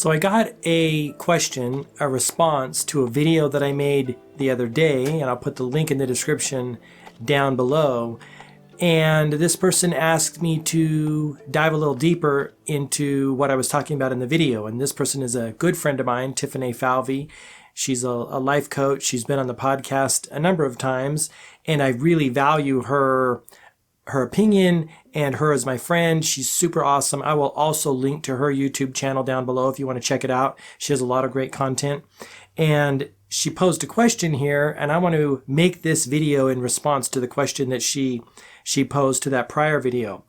So I got a question, a response to a video that I made the other day, and I'll put the link in the description down below. And this person asked me to dive a little deeper into what I was talking about in the video. And this person is a good friend of mine, Tifane Falvey. She's a life coach. She's been on the podcast a number of times, and I really value her opinion and her as my friend. She's super awesome. I will also link to her YouTube channel down below if you want to check it out. She has a lot of great content. And she posed a question here, and I want to make this video in response to the question that she posed to that prior video.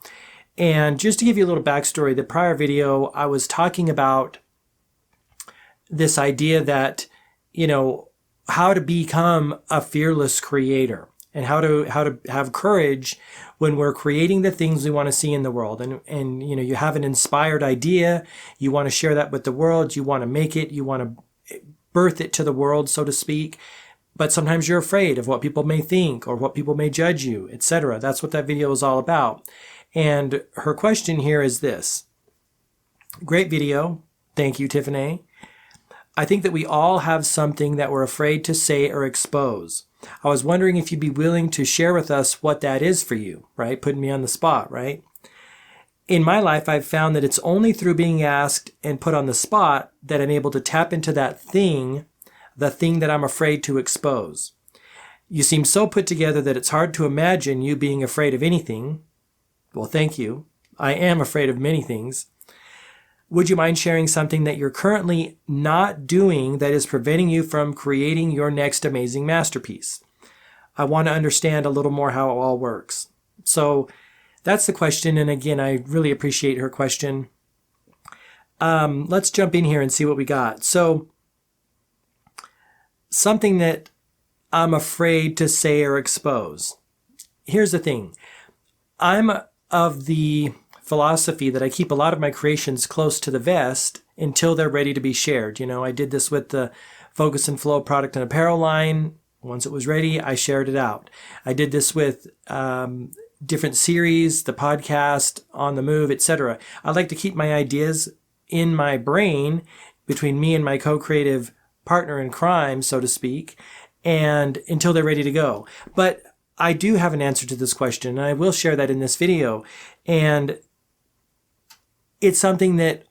And just to give you a little backstory, the prior video, I was talking about this idea that, how to become a fearless creator and how to have courage when we're creating the things we want to see in the world. And you have an inspired idea, you want to share that with the world, you want to make it, you want to birth it to the world, so to speak. But sometimes you're afraid of what people may think or what people may judge you, etc. That's what that video is all about. And her question here is this. Great video. Thank you, Tifane. I think that we all have something that we're afraid to say or expose. I was wondering if you'd be willing to share with us what that is for you, right? Putting me on the spot, right? In my life, I've found that it's only through being asked and put on the spot that I'm able to tap into that thing, the thing that I'm afraid to expose. You seem so put together that it's hard to imagine you being afraid of anything. Well, thank you. I am afraid of many things. Would you mind sharing something that you're currently not doing that is preventing you from creating your next amazing masterpiece? I want to understand a little more how it all works. So that's the question. And again, I really appreciate her question. Let's jump in here and see what we got. So something that I'm afraid to say or expose. Here's the thing. I'm of the philosophy that I keep a lot of my creations close to the vest until they're ready to be shared. I did this with the Focus and Flow product and apparel line. Once it was ready, I shared it out. I did this with different series, the podcast, On the Move, etc. I like to keep my ideas in my brain between me and my co-creative partner in crime, so to speak, and until they're ready to go. But I do have an answer to this question, and I will share that in this video. And it's something that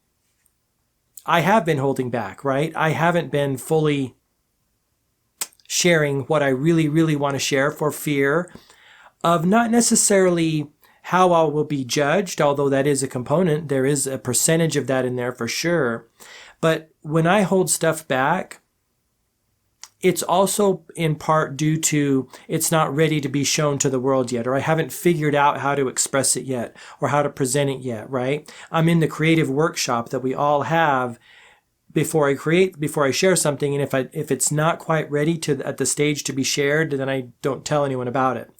I have been holding back, right? I haven't been fully sharing what I really, really want to share for fear of not necessarily how I will be judged, although that is a component. There is a percentage of that in there for sure. But when I hold stuff back, it's also in part due to it's not ready to be shown to the world yet, or I haven't figured out how to express it yet, or how to present it yet, right? I'm in the creative workshop that we all have before I share something, and if it's not quite ready at the stage to be shared, then I don't tell anyone about it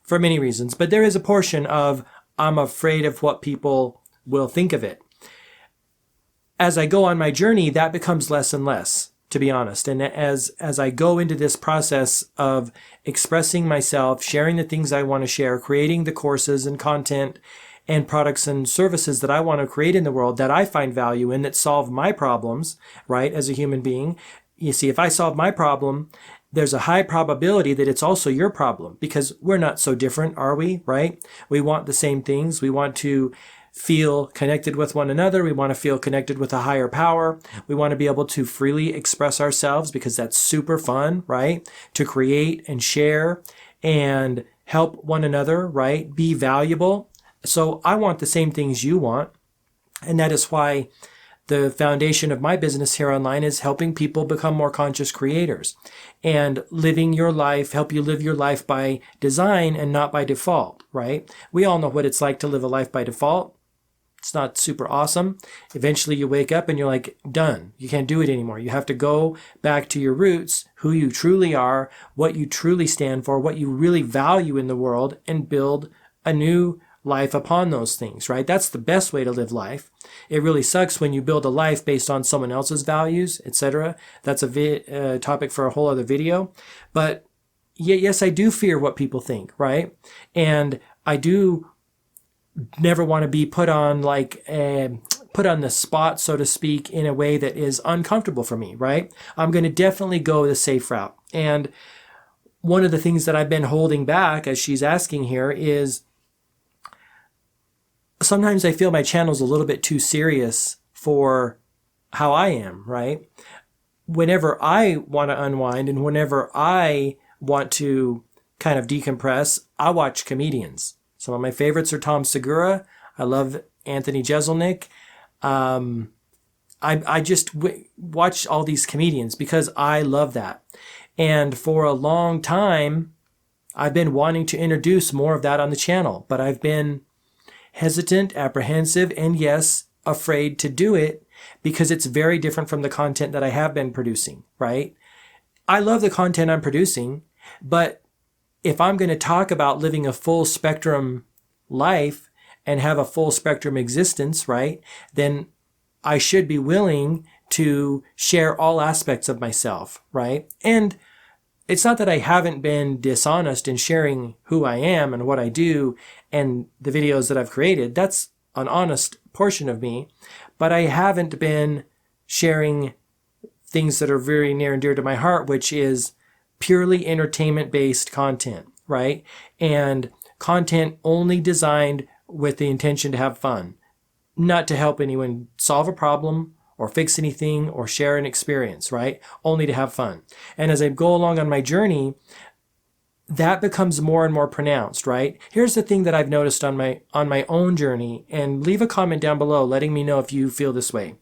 for many reasons. But there is a portion of I'm afraid of what people will think of it. As I go on my journey, that becomes less and less, to be honest. And as I go into this process of expressing myself, sharing the things I want to share, creating the courses and content and products and services that I want to create in the world that I find value in, that solve my problems, right, as a human being. You see, if I solve my problem, there's a high probability that it's also your problem, because we're not so different, are we, right? We want the same things. We want to feel connected with one another. We want to feel connected with a higher power. We want to be able to freely express ourselves because that's super fun, right? To create and share and help one another, right? Be valuable. So I want the same things you want. And that is why the foundation of my business here online is helping people become more conscious creators and living your life, help you live your life by design and not by default, right? We all know what it's like to live a life by default. It's not super awesome. Eventually you wake up and you're like, done. You can't do it anymore. You have to go back to your roots, who you truly are, what you truly stand for, what you really value in the world, and build a new life upon those things, right? That's the best way to live life. It really sucks when you build a life based on someone else's values, etc. That's a topic for a whole other video. But yes, I do fear what people think, right? And I do never want to be put on like put on the spot, so to speak, in a way that is uncomfortable for me, right? I'm going to definitely go the safe route. And one of the things that I've been holding back, as she's asking here, is sometimes I feel my channel's a little bit too serious for how I am, right? Whenever I want to unwind and whenever I want to kind of decompress, I watch comedians. Some of my favorites are Tom Segura. I love Anthony Jeselnik. I just watch all these comedians because I love that. And for a long time, I've been wanting to introduce more of that on the channel, but I've been hesitant, apprehensive, and yes, afraid to do it because it's very different from the content that I have been producing, right? I love the content I'm producing, but if I'm going to talk about living a full spectrum life and have a full spectrum existence, right, then I should be willing to share all aspects of myself, right? And it's not that I haven't been dishonest in sharing who I am and what I do and the videos that I've created. That's an honest portion of me, but I haven't been sharing things that are very near and dear to my heart, which is purely entertainment-based content, right? And content only designed with the intention to have fun, not to help anyone solve a problem or fix anything or share an experience, right? Only to have fun. And as I go along on my journey, that becomes more and more pronounced, right? Here's the thing that I've noticed on my own journey, and leave a comment down below letting me know if you feel this way.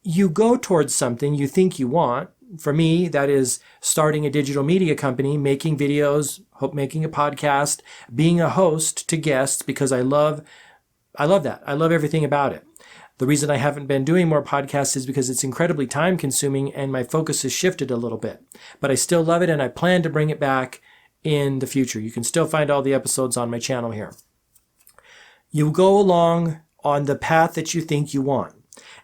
You go towards something you think you want. For me, that is starting a digital media company, making videos, making a podcast, being a host to guests, because I love that. I love everything about it. The reason I haven't been doing more podcasts is because it's incredibly time consuming and my focus has shifted a little bit. But I still love it and I plan to bring it back in the future. You can still find all the episodes on my channel here. You go along on the path that you think you want.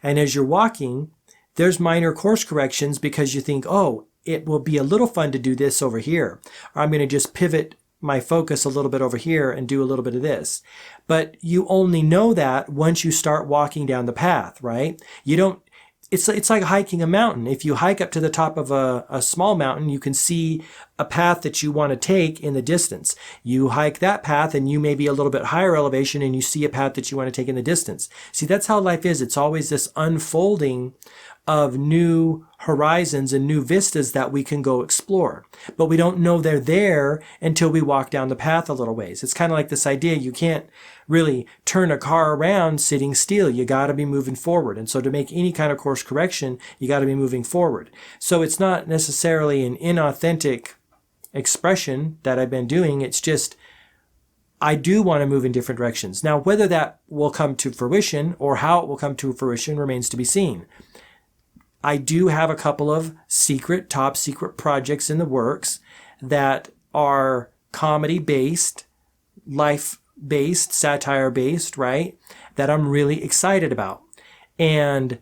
And as you're walking, there's minor course corrections because you think, oh, it will be a little fun to do this over here. Or I'm going to just pivot my focus a little bit over here and do a little bit of this. But you only know that once you start walking down the path, right? You don't, it's like hiking a mountain. If you hike up to the top of a small mountain, you can see a path that you want to take in the distance. You hike that path and you may be a little bit higher elevation and you see a path that you want to take in the distance. See, that's how life is. It's always this unfolding of new horizons and new vistas that we can go explore. But we don't know they're there until we walk down the path a little ways. It's kind of like this idea, you can't really turn a car around sitting still. You got to be moving forward. And so to make any kind of course correction, you got to be moving forward. So it's not necessarily an inauthentic expression that I've been doing. It's just I do want to move in different directions. Now, whether that will come to fruition or how it will come to fruition remains to be seen. I do have a couple of top secret projects in the works that are comedy-based, life-based, satire-based, right? That I'm really excited about. And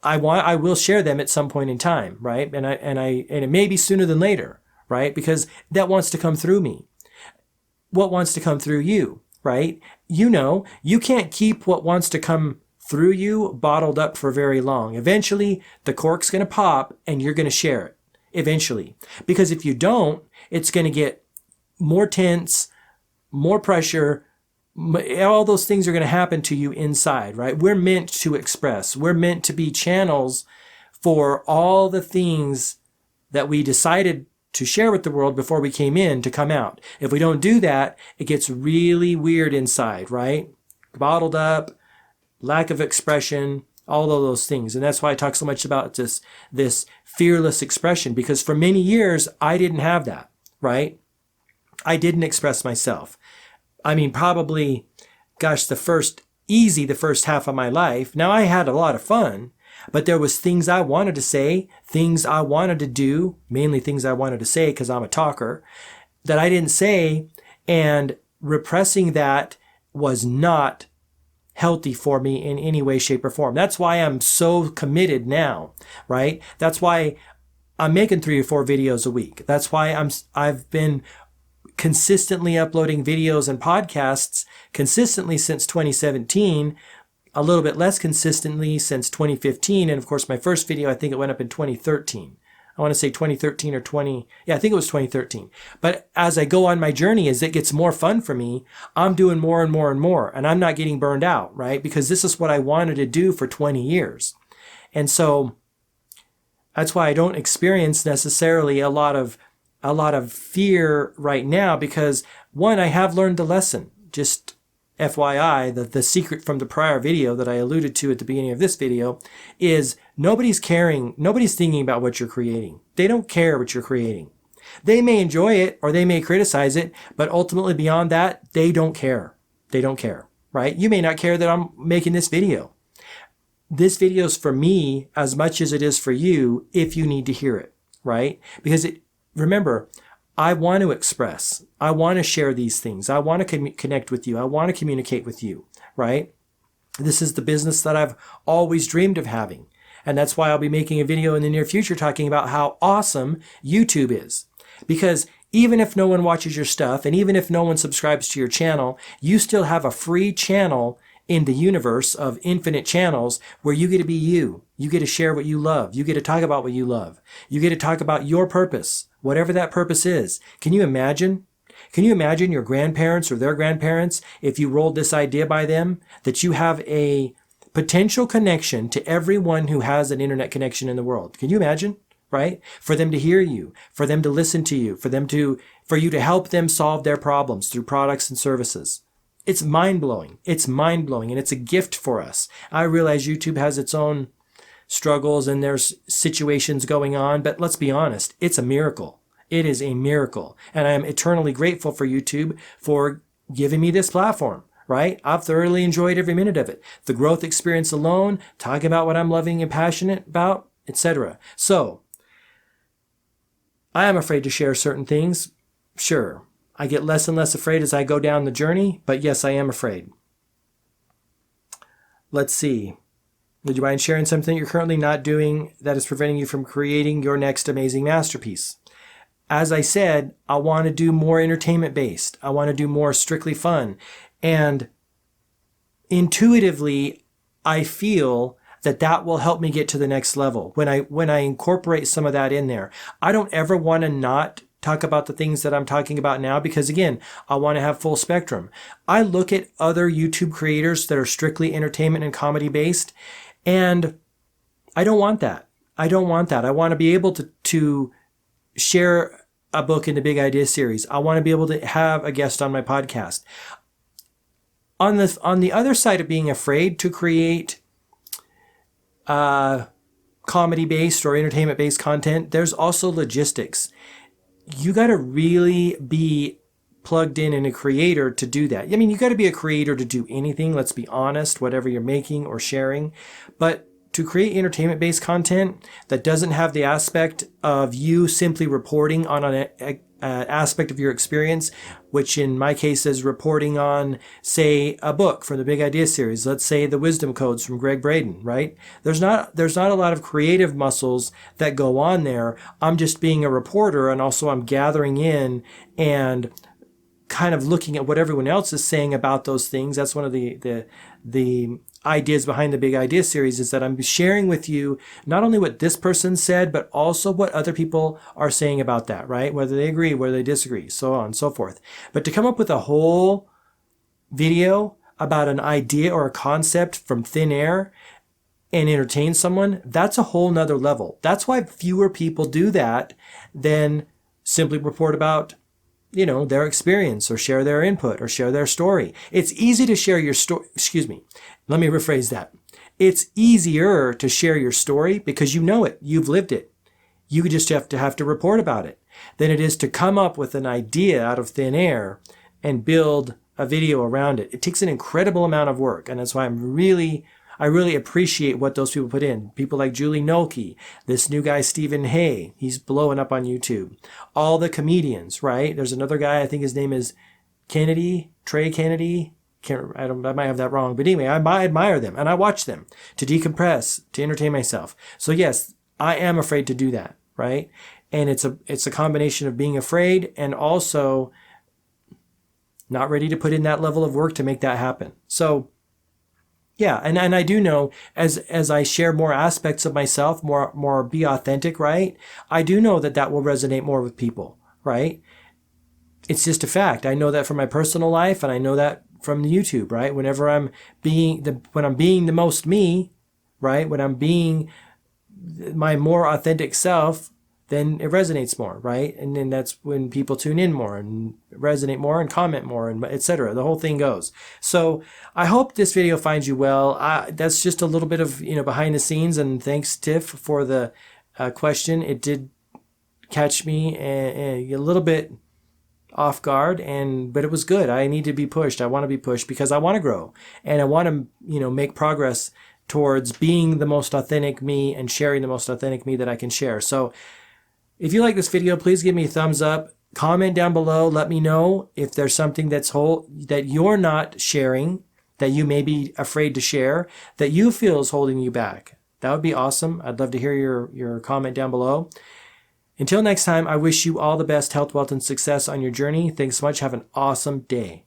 I will share them at some point in time, right? And it may be sooner than later, right? Because that wants to come through me. What wants to come through you, right? You know, you can't keep what wants to come through you bottled up for very long. Eventually, the cork's going to pop and you're going to share it. Eventually. Because if you don't, it's going to get more tense, more pressure. All those things are going to happen to you inside, right? We're meant to express. We're meant to be channels for all the things that we decided to share with the world before we came in to come out. If we don't do that, it gets really weird inside, right? Bottled up, lack of expression, all of those things. And that's why I talk so much about this fearless expression, because for many years, I didn't have that, right? I didn't express myself. I mean, probably, gosh, the first half of my life. Now, I had a lot of fun, but there was things I wanted to say, things I wanted to do, mainly things I wanted to say because I'm a talker, that I didn't say, and repressing that was not healthy for me in any way, shape, or form. That's why I'm so committed now, right? That's why I'm making 3 or 4 videos a week. That's why I've been consistently uploading videos and podcasts consistently since 2017 a little bit less consistently since 2015. And of course, my first video, I think it went up in 2013. I want to say 2013 or 20. Yeah, I think it was 2013. But as I go on my journey, as it gets more fun for me, I'm doing more and more and more. And I'm not getting burned out, right? Because this is what I wanted to do for 20 years. And so that's why I don't experience necessarily a lot of fear right now, because one, I have learned the lesson. Just FYI, the secret from the prior video that I alluded to at the beginning of this video is nobody's thinking about what you're creating. They don't care what you're creating. They may enjoy it or they may criticize it, but ultimately beyond that, they don't care. They don't care, right? You may not care that I'm making this video. This video is for me as much as it is for you if you need to hear it, right? Because remember, I want to express. I want to share these things. I want to connect with you. I want to communicate with you, right? This is the business that I've always dreamed of having. And that's why I'll be making a video in the near future talking about how awesome YouTube is. Because even if no one watches your stuff and even if no one subscribes to your channel, you still have a free channel in the universe of infinite channels where you get to be you. You get to share what you love. You get to talk about what you love. You get to talk about your purpose, whatever that purpose is. Can you imagine? Can you imagine your grandparents or their grandparents, if you rolled this idea by them, that you have a potential connection to everyone who has an internet connection in the world? Can you imagine? Right? For them to hear you, for them to listen to you, for you to help them solve their problems through products and services. It's mind-blowing. It's mind-blowing, and it's a gift for us. I realize YouTube has its own struggles and there's situations going on, but let's be honest, it's a miracle. It is a miracle. And I am eternally grateful for YouTube for giving me this platform, right? I've thoroughly enjoyed every minute of it. The growth experience alone, talking about what I'm loving and passionate about, etc. So, I am afraid to share certain things. Sure. I get less and less afraid as I go down the journey, but yes, I am afraid. Let's see. Would you mind sharing something you're currently not doing that is preventing you from creating your next amazing masterpiece? As I said, I want to do more entertainment-based. I want to do more strictly fun. And intuitively, I feel that will help me get to the next level when I incorporate some of that in there. I don't ever want to not talk about the things that I'm talking about now because, again, I want to have full spectrum. I look at other YouTube creators that are strictly entertainment and comedy based, and I don't want that. I don't want that. I want to be able to share a book in the Big Idea series. I want to be able to have a guest on my podcast. On the other side of being afraid to create comedy-based or entertainment-based content, there's also logistics. You got to really be plugged in and a creator to do that. I mean, you got to be a creator to do anything, let's be honest, whatever you're making or sharing. But to create entertainment-based content that doesn't have the aspect of you simply reporting on an aspect of your experience, which in my case is reporting on, say, a book from the Big Idea series. Let's say the Wisdom Codes from Greg Braden, right? There's not a lot of creative muscles that go on there. I'm just being a reporter, and also I'm gathering in and kind of looking at what everyone else is saying about those things. That's one of the ideas behind the Big Idea series, is that I'm sharing with you not only what this person said, but also what other people are saying about that, right? Whether they agree, whether they disagree, so on and so forth. But to come up with a whole video about an idea or a concept from thin air and entertain someone, that's a whole nother level. That's why fewer people do that than simply report about, their experience or share their input or share their story. It's easy to share your story. Excuse me. Let me rephrase that. It's easier to share your story because you know it. You've lived it. You just have to report about it than it is to come up with an idea out of thin air and build a video around it. It takes an incredible amount of work. And that's why I really appreciate what those people put in. People like Julie Nolke, this new guy, Stephen Hay, he's blowing up on YouTube. All the comedians, right? There's another guy, I think his name is Trey Kennedy. I might have that wrong. But anyway, I admire them and I watch them to decompress, to entertain myself. So yes, I am afraid to do that, right? And it's a combination of being afraid and also not ready to put in that level of work to make that happen. So Yeah, and I do know as I share more aspects of myself, more be authentic, right? I do know that that will resonate more with people, right? It's just a fact. I know that from my personal life, and I know that from YouTube, right? Whenever when I'm being the most me, right? When I'm being my more authentic self, then it resonates more, right? And then that's when people tune in more and resonate more and comment more and etc. The whole thing goes. So I hope this video finds you well. That's just a little bit of behind the scenes, and thanks Tiff for the question. It did catch me a little bit off guard, but it was good. I need to be pushed. I want to be pushed because I want to grow and I want to make progress towards being the most authentic me and sharing the most authentic me that I can share. So if you like this video, please give me a thumbs up. Comment down below. Let me know if there's something that you're not sharing, that you may be afraid to share, that you feel is holding you back. That would be awesome. I'd love to hear your comment down below. Until next time, I wish you all the best health, wealth, and success on your journey. Thanks so much. Have an awesome day.